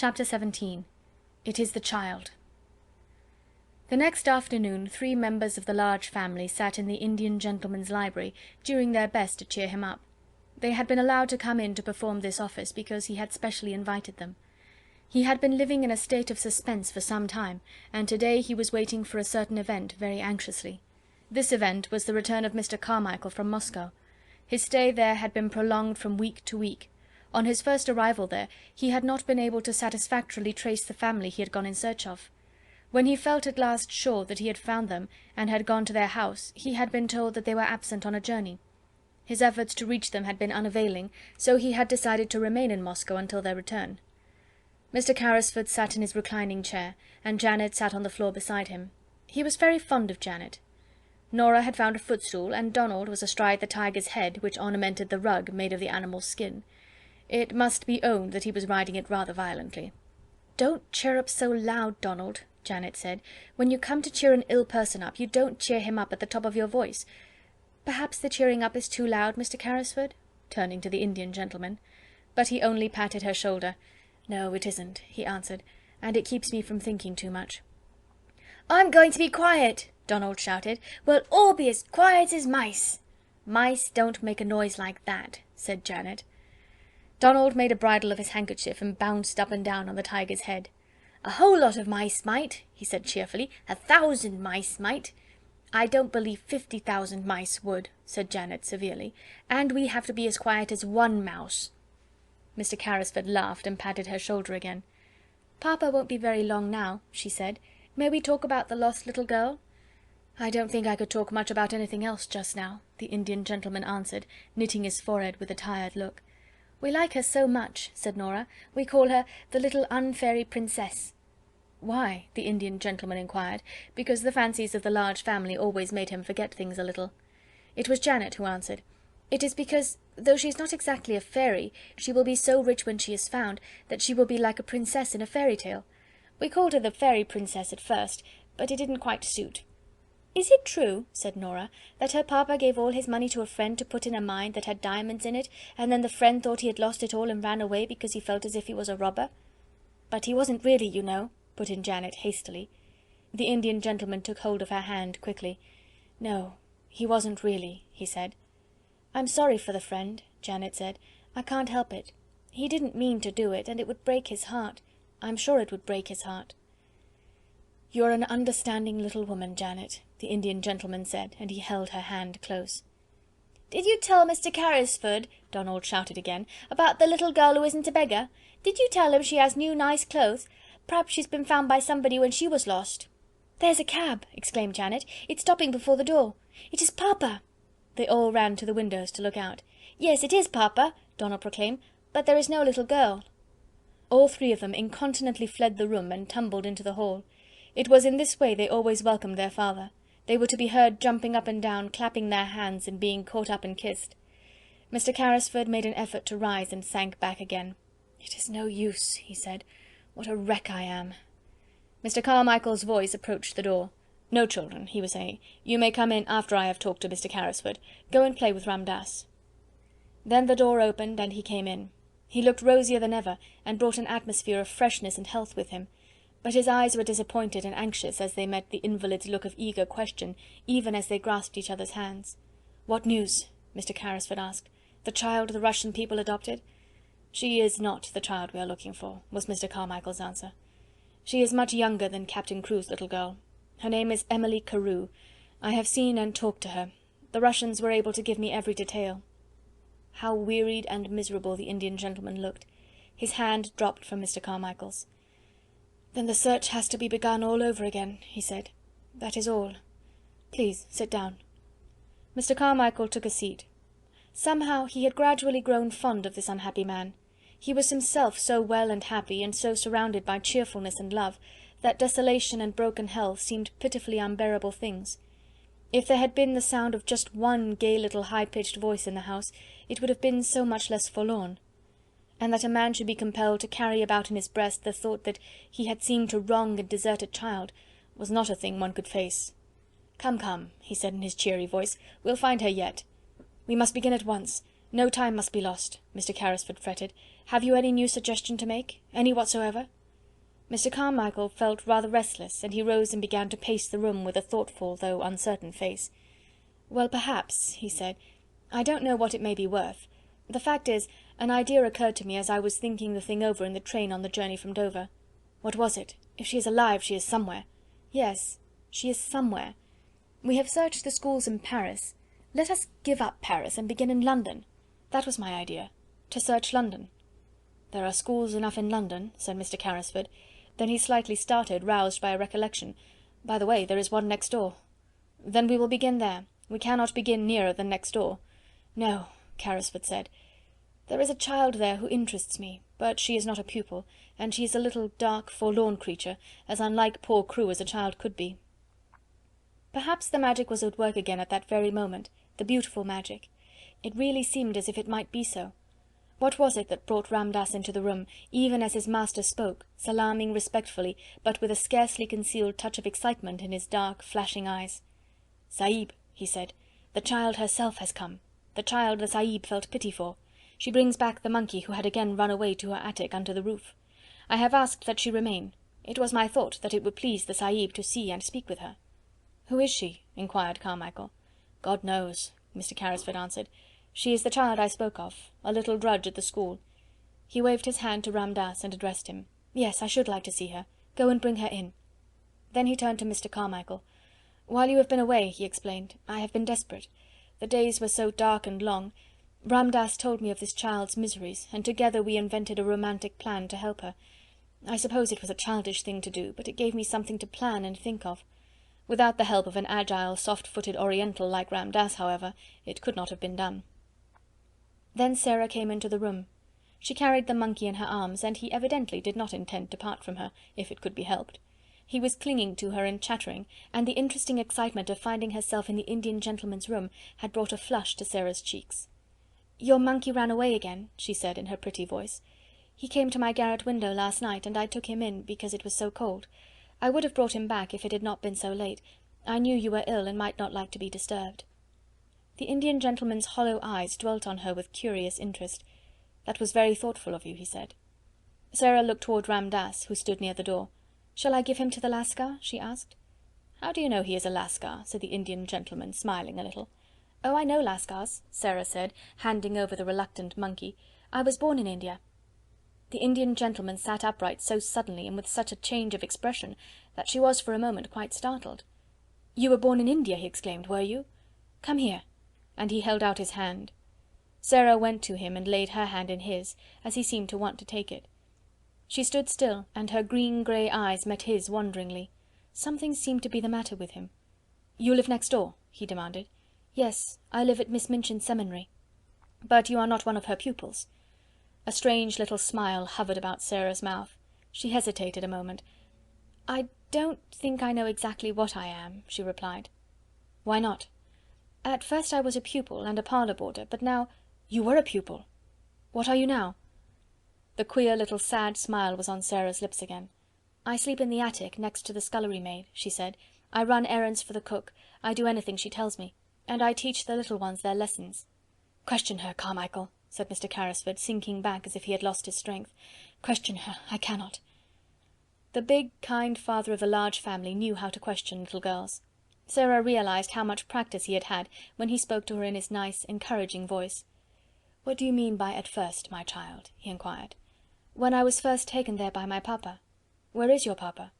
Chapter 17. It is the Child. The next afternoon 3 members of the large family sat in the Indian gentleman's library, doing their best to cheer him up. They had been allowed to come in to perform this office because he had specially invited them. He had been living in a state of suspense for some time, and today he was waiting for a certain event very anxiously. This event was the return of Mr. Carmichael from Moscow. His stay there had been prolonged from week to week. On his first arrival there, he had not been able to satisfactorily trace the family he had gone in search of. When he felt at last sure that he had found them, and had gone to their house, he had been told that they were absent on a journey. His efforts to reach them had been unavailing, so he had decided to remain in Moscow until their return. Mr. Carlaford sat in his reclining chair, and Janet sat on the floor beside him. He was very fond of Janet. Nora had found a footstool, and Donald was astride the tiger's head, which ornamented the rug made of the animal's skin. It must be owned that he was riding it rather violently. "Don't chirrup so loud, Donald," Janet said. "When you come to cheer an ill person up, you don't cheer him up at the top of your voice. Perhaps the cheering up is too loud, Mr. Carlaford?" turning to the Indian gentleman. But he only patted her shoulder. "No, it isn't," he answered, "and it keeps me from thinking too much." "I'm going to be quiet," Donald shouted. "We'll all be as quiet as mice." "Mice don't make a noise like that," said Janet. Donald made a bridle of his handkerchief and bounced up and down on the tiger's head. "A whole lot of mice might," he said cheerfully. 1,000 mice might." "I don't believe 50,000 mice would," said Janet severely. "And we have to be as quiet as one mouse." Mr. Carlaford laughed and patted her shoulder again. "Papa won't be very long now," she said. "May we talk about the lost little girl?" "I don't think I could talk much about anything else just now," the Indian gentleman answered, knitting his forehead with a tired look. "We like her so much," said Nora. "We call her the little unfairy princess." "Why?" the Indian gentleman inquired, because the fancies of the large family always made him forget things a little. It was Janet who answered. "It is because, though she is not exactly a fairy, she will be so rich when she is found, that she will be like a princess in a fairy tale. We called her the fairy princess at first, but it didn't quite suit." "Is it true," said Nora, "that her papa gave all his money to a friend to put in a mine that had diamonds in it, and then the friend thought he had lost it all and ran away because he felt as if he was a robber?" "But he wasn't really, you know," put in Janet hastily. The Indian gentleman took hold of her hand quickly. "No, he wasn't really," he said. "I'm sorry for the friend," Janet said. "I can't help it. He didn't mean to do it, and it would break his heart. I'm sure it would break his heart." "You're an understanding little woman, Janet," the Indian gentleman said, and he held her hand close. "Did you tell Mr. Carlaford," Donald shouted again, "about the little girl who isn't a beggar? Did you tell him she has new nice clothes? Perhaps she's been found by somebody when she was lost." "There's a cab," exclaimed Janet. "It's stopping before the door. It is Papa." They all ran to the windows to look out. "Yes, it is Papa," Donald proclaimed, "but there is no little girl." All 3 of them incontinently fled the room and tumbled into the hall. It was in this way they always welcomed their father. They were to be heard jumping up and down, clapping their hands, and being caught up and kissed. Mr. Carlaford made an effort to rise and sank back again. "It is no use," he said. "What a wreck I am." Mr. Carmichael's voice approached the door. "No, children," he was saying, "you may come in after I have talked to Mr. Carlaford. Go and play with Lamdas." Then the door opened and he came in. He looked rosier than ever, and brought an atmosphere of freshness and health with him. But his eyes were disappointed and anxious as they met the invalid's look of eager question, even as they grasped each other's hands. "What news?" Mr. Carlaford asked. "The child the Russian people adopted?" "She is not the child we are looking for," was Mr. Carmichael's answer. "She is much younger than Captain Crewe's little girl. Her name is Emily Crewe. I have seen and talked to her. The Russians were able to give me every detail." How wearied and miserable the Indian gentleman looked. His hand dropped from Mr. Carmichael's. "Then the search has to be begun all over again," he said. "That is all. Please sit down." Mr. Carmichael took a seat. Somehow he had gradually grown fond of this unhappy man. He was himself so well and happy, and so surrounded by cheerfulness and love, that desolation and broken health seemed pitifully unbearable things. If there had been the sound of just one gay little high-pitched voice in the house, it would have been so much less forlorn. And that a man should be compelled to carry about in his breast the thought that he had seemed to wrong a deserted child, was not a thing one could face. "Come, come," he said in his cheery voice, "we'll find her yet." "We must begin at once. No time must be lost," Mr. Carlaford fretted. "Have you any new suggestion to make? Any whatsoever?" Mr. Carmichael felt rather restless, and he rose and began to pace the room with a thoughtful though uncertain face. "Well, perhaps," he said. "I don't know what it may be worth. The fact is, an idea occurred to me as I was thinking the thing over in the train on the journey from Dover." "What was it? If she is alive, she is somewhere." "Yes, she is somewhere. We have searched the schools in Paris. Let us give up Paris and begin in London. That was my idea, to search London." "There are schools enough in London," said Mr. Carrisford. Then he slightly started, roused by a recollection. "By the way, there is one next door." "Then we will begin there. We cannot begin nearer than next door." "No," Carrisford said. "There is a child there who interests me, but she is not a pupil, and she is a little dark, forlorn creature, as unlike poor Crewe as a child could be." Perhaps the magic was at work again at that very moment, the beautiful magic. It really seemed as if it might be so. What was it that brought Ramdass into the room, even as his master spoke, salaaming respectfully, but with a scarcely concealed touch of excitement in his dark, flashing eyes? "Sahib," he said, "the child herself has come, the child the Sahib felt pity for. She brings back the monkey who had again run away to her attic under the roof. I have asked that she remain. It was my thought that it would please the Sahib to see and speak with her." "Who is she?" inquired Carmichael. "God knows," Mr. Carrisford answered. "She is the child I spoke of, a little drudge at the school." He waved his hand to Ramdass and addressed him. "Yes, I should like to see her. Go and bring her in." Then he turned to Mr. Carmichael. "While you have been away," he explained, "I have been desperate. The days were so dark and long. Ramdass told me of this child's miseries, and together we invented a romantic plan to help her. I suppose it was a childish thing to do, but it gave me something to plan and think of. Without the help of an agile, soft-footed Oriental like Ramdass, however, it could not have been done." Then Sarah came into the room. She carried the monkey in her arms, and he evidently did not intend to part from her, if it could be helped. He was clinging to her and chattering, and the interesting excitement of finding herself in the Indian gentleman's room had brought a flush to Sarah's cheeks. "Your monkey ran away again," she said in her pretty voice. "He came to my garret window last night, and I took him in, because it was so cold. I would have brought him back if it had not been so late. I knew you were ill, and might not like to be disturbed." The Indian gentleman's hollow eyes dwelt on her with curious interest. "That was very thoughtful of you," he said. Sarah looked toward Ramdass, who stood near the door. "Shall I give him to the Lascar?" she asked. "How do you know he is a Lascar?" said the Indian gentleman, smiling a little. "Oh, I know Lascars," Sarah said, handing over the reluctant monkey. "I was born in India." The Indian gentleman sat upright so suddenly, and with such a change of expression, that she was for a moment quite startled. "You were born in India!" he exclaimed, "were you? Come here," and he held out his hand. Sarah went to him and laid her hand in his, as he seemed to want to take it. She stood still, and her green-grey eyes met his wonderingly. Something seemed to be the matter with him. "You live next door?" he demanded. "Yes, I live at Miss Minchin's seminary." "But you are not one of her pupils?" A strange little smile hovered about Sarah's mouth. She hesitated a moment. "I don't think I know exactly what I am," she replied. "Why not?" "At first I was a pupil and a parlour boarder, but now—" "You were a pupil! What are you now?" The queer little sad smile was on Sarah's lips again. "I sleep in the attic, next to the scullery maid," she said. "I run errands for the cook, I do anything she tells me, and I teach the little ones their lessons." "Question her, Carmichael," said Mr. Carrisford, sinking back as if he had lost his strength. "Question her, I cannot." The big, kind father of a large family knew how to question little girls. Sarah realized how much practice he had had when he spoke to her in his nice, encouraging voice. "What do you mean by at first, my child?" he inquired. "When I was first taken there by my papa." "Where is your papa?"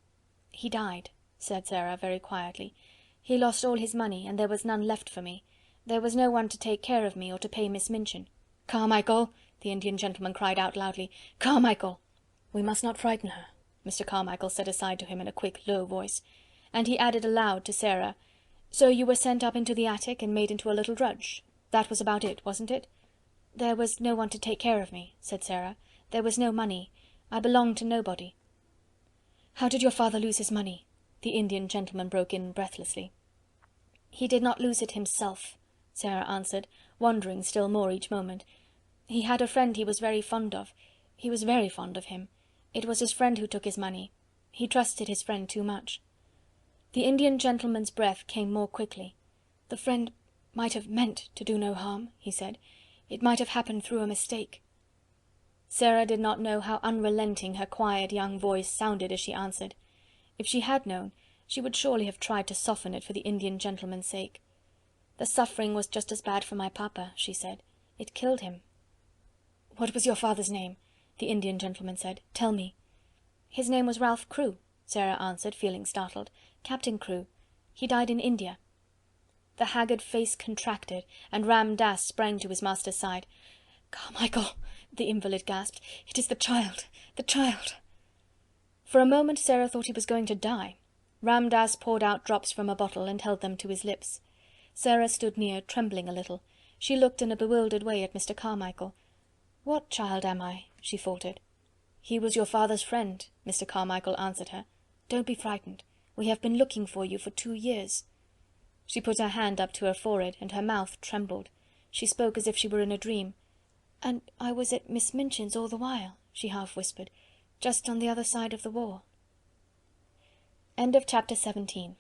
"He died," said Sarah very quietly. "He lost all his money, and there was none left for me. There was no one to take care of me or to pay Miss Minchin." "Carmichael!" the Indian gentleman cried out loudly. "Carmichael!" "We must not frighten her," Mr. Carmichael said aside to him in a quick, low voice. And he added aloud to Sarah, "So you were sent up into the attic and made into a little drudge. That was about it, wasn't it?" "There was no one to take care of me," said Sarah. "There was no money. I belonged to nobody." "How did your father lose his money?" the Indian gentleman broke in breathlessly. "He did not lose it himself," Sarah answered, wondering still more each moment. "He had a friend he was very fond of. He was very fond of him. It was his friend who took his money. He trusted his friend too much." The Indian gentleman's breath came more quickly. "The friend might have meant to do no harm," he said. "It might have happened through a mistake." Sarah did not know how unrelenting her quiet young voice sounded as she answered. If she had known, she would surely have tried to soften it for the Indian gentleman's sake. "The suffering was just as bad for my papa," she said. "It killed him." "What was your father's name?" the Indian gentleman said. "Tell me." "His name was Ralph Crewe," Sarah answered, feeling startled. "Captain Crewe. He died in India." The haggard face contracted, and Ram sprang to his master's side. "Carmichael," the invalid gasped, "it is the child, the child!" For a moment Sarah thought he was going to die. Ram poured out drops from a bottle and held them to his lips. Sarah stood near, trembling a little. She looked in a bewildered way at Mr. Carmichael. "What child am I?" she faltered. "He was your father's friend," Mr. Carmichael answered her. "Don't be frightened. We have been looking for you for 2 years." She put her hand up to her forehead, and her mouth trembled. She spoke as if she were in a dream. "And I was at Miss Minchin's all the while," she half whispered, "just on the other side of the war." End of chapter 17.